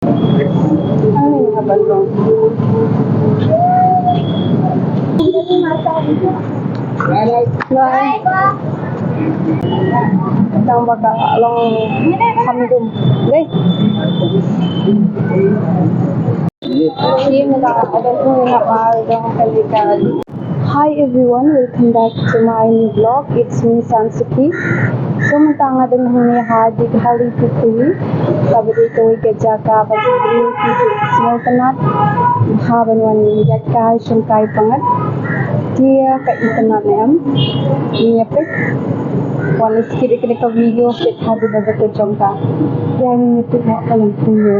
Ano yung kabalong? Bye. Đang baka long hamdum. Đấy. Hi everyone, welcome back to my new vlog. It's me Sansuki. So matanga din huni ha Dighalipukhuri. Kabadi ko ikajaka pagdiri kiti small kanat habanwan yakka shungkai pangat. Dia ka ikanat nem. Nyepet. Wala sikit ka video fit hadu daga ko jongka. Yan itu mo kalang puyo.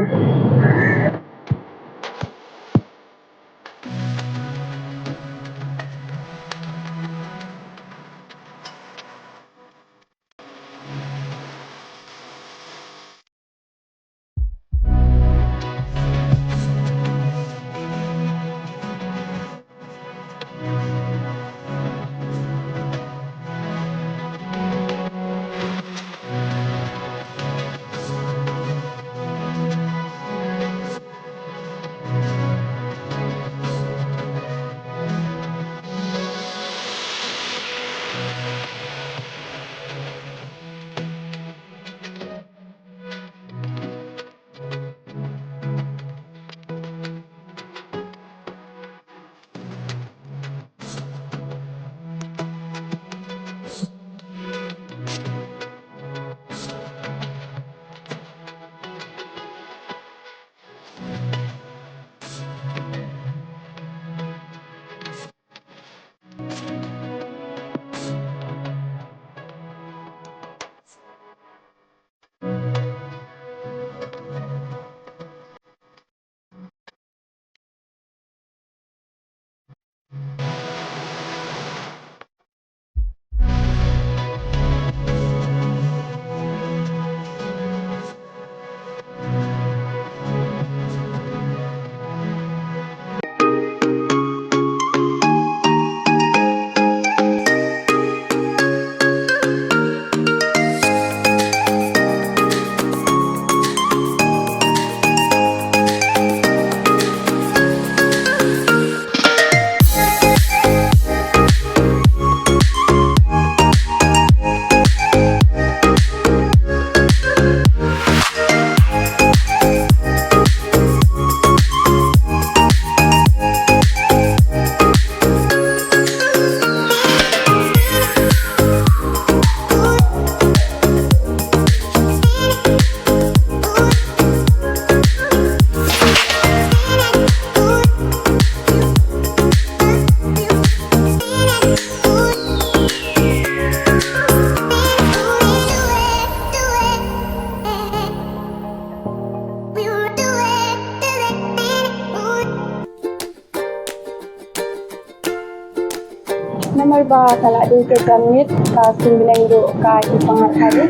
Nomor ba tala di ke jamit ka simbilang ro ka ipangat hari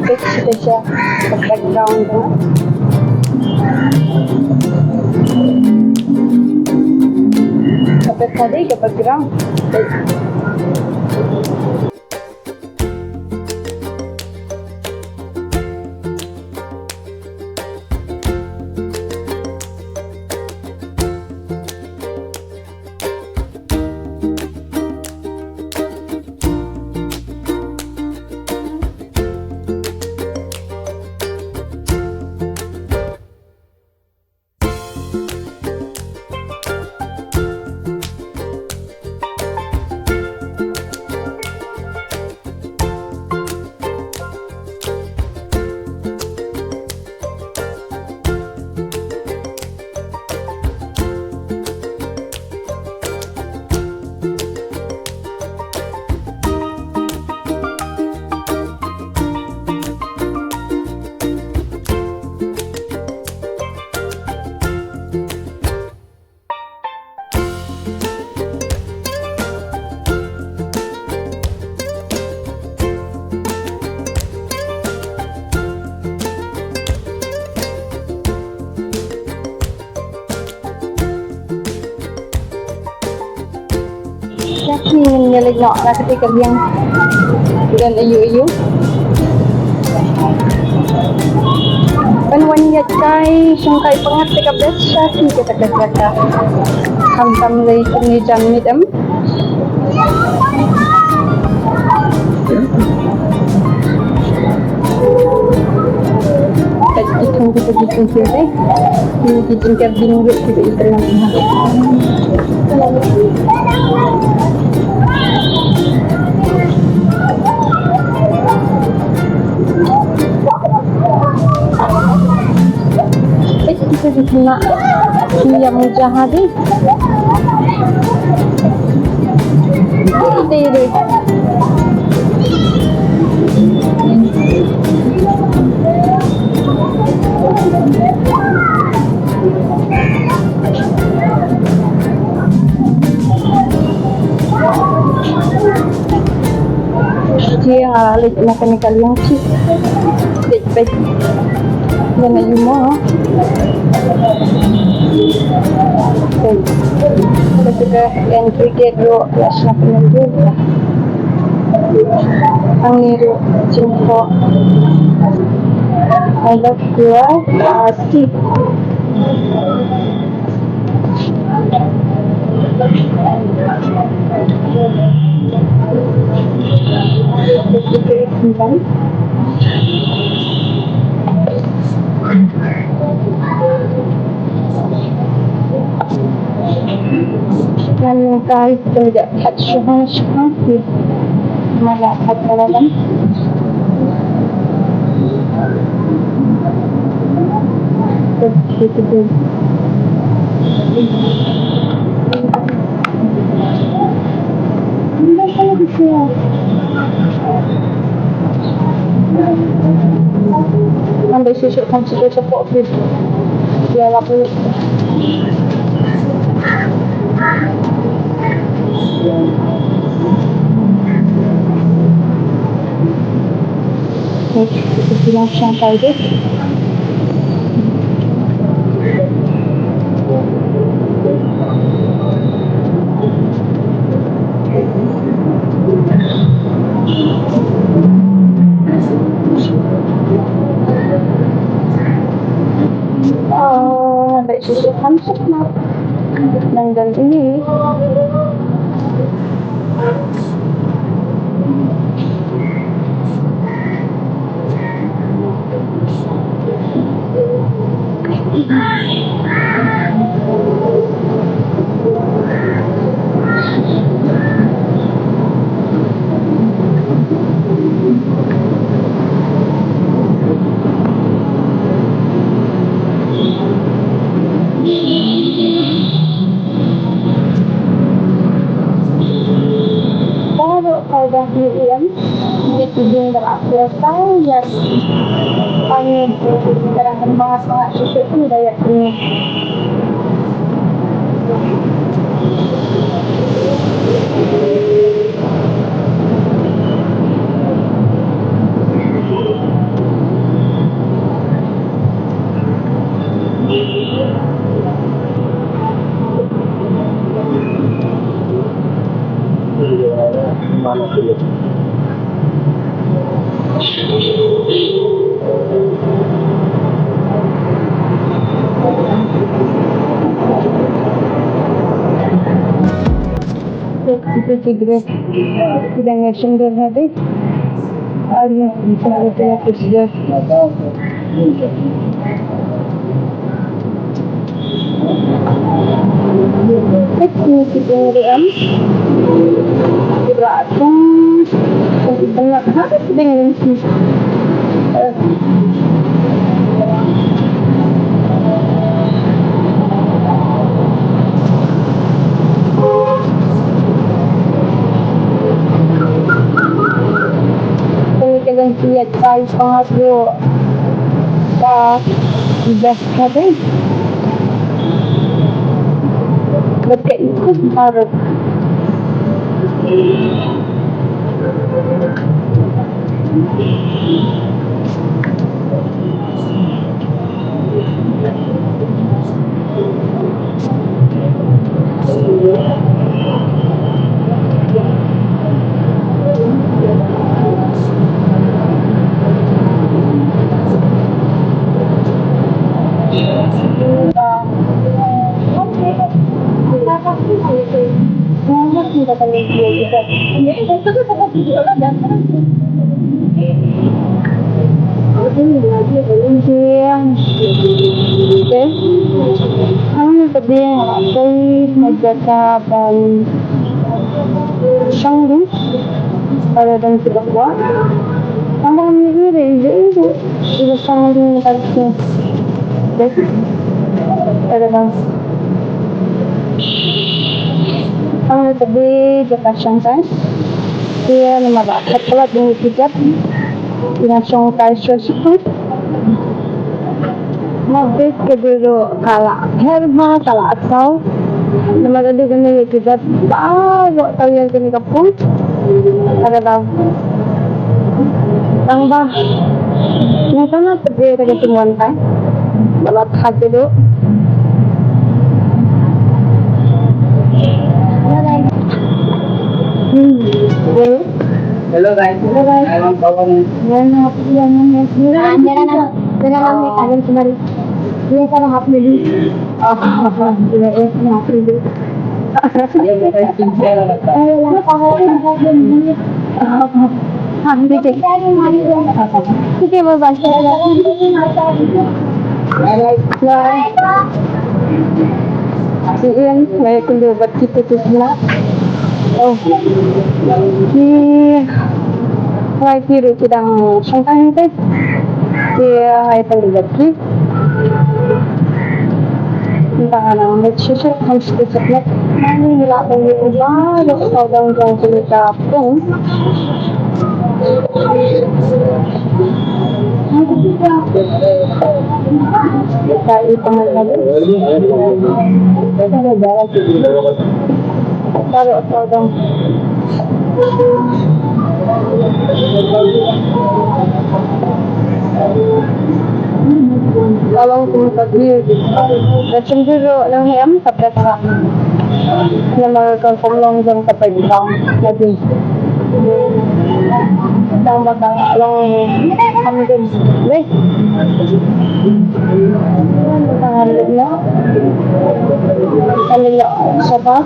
ke siya sa background na kapag hari ke background ngalig na ketika yang dan ayu-ayu Panwaniyat kay siyang kay pangat ka best shot ni kita ka hamtam lay ni jam midam at itong kita giting sila ni giting ka bingo kita italang kita giting na siya mo jahadi ito Dia alit na chemical yung chip. Dikpet. Yan na yun mo. Okay. Kasi ka entry gate ro flash na pinagdun. Ang niro chimpo. I love you. Tip. Dan kahit tidak catch sih malapad ka lang. Ito. Hindi ka na siya. Nambay susi kung sila sa po. Kaya lang po. Ito silang siyang target. Nambay susi kung sila nanggal ini. Kalau yang netizen berakhir tahu yang angin sekarang semangat susu itu daya ini. Itu cigarette sedang sender habis. Ada bisa ada kerja. Ini kita lihat. Berapa? Banyak habis dengan sih. Kailangan siya tayo pangatlo sa best habis. Magkaikot marot. Oke, tadi saya menjadikan sanggup pada dan sebuah Ang ini itu sanggup tadi deh ada bang ang tadi jika sangkai dia nama setelah dihujat dengan sangkai sesuatu Mabit ke dulu kala herba kala atau nama tadi kami hujat baru kalian kami kapung ada bang tambah yang sana pergi ke semua kan balat hati dulu Hello guys. Ayam kawan. yan kalian kembali dia kalau hap dulu dia hap dulu Sige mo ba si Ian may kulubat kita tusla oh si may kiri sidang sangkang ito si ay palibat ki Entah ang nagsusok ang spesifik Mani nila kong yung iba Loko daw yung kulita pong Kita ipangalan Taruh ito daw Bawang kumpagli Nagsunduro ng hiyam kapag na magkagkulong dyan kapag isang naging isang magkakalong hamdun weh pangalit na kanila sa pa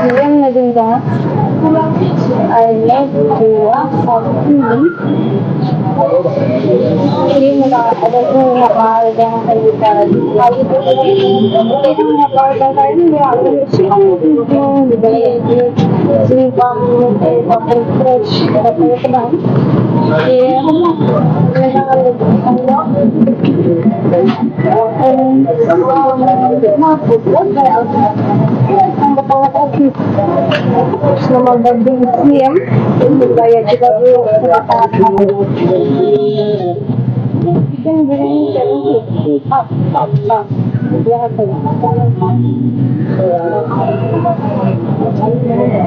hiyam na din ba I love you Hindi mo na ada kung nakahal ng kalitan. Lagi po ko ito nakahal kayo hindi ako siya di ba simpang tapos fresh tapos ba iya Selama banding siang, bayar juga Then bring up.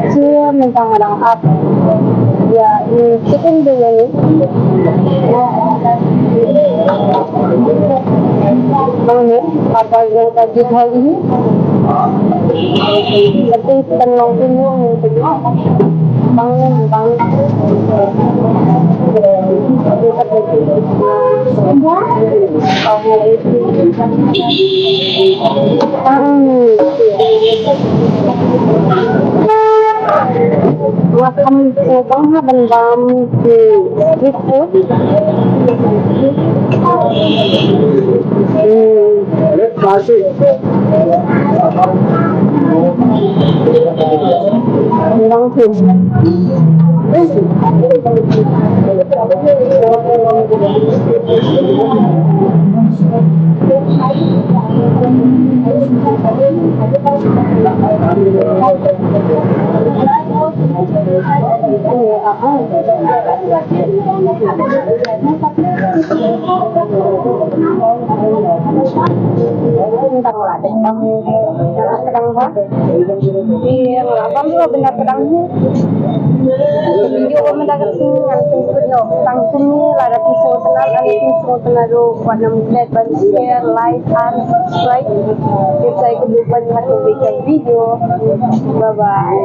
Siya mentang orang up. Ya, chicken dulu. Mana? Apa yang tadi hari? Tapi tenang dulu tadi. Bangun. Makan utang habang gitu. Masih. Langsung. Video ko madagating ang tungkol no tangkong ni larating sa tenan ang tungkol tenaro warna muklet ban share like and subscribe kita ikut lupa dengan video bye bye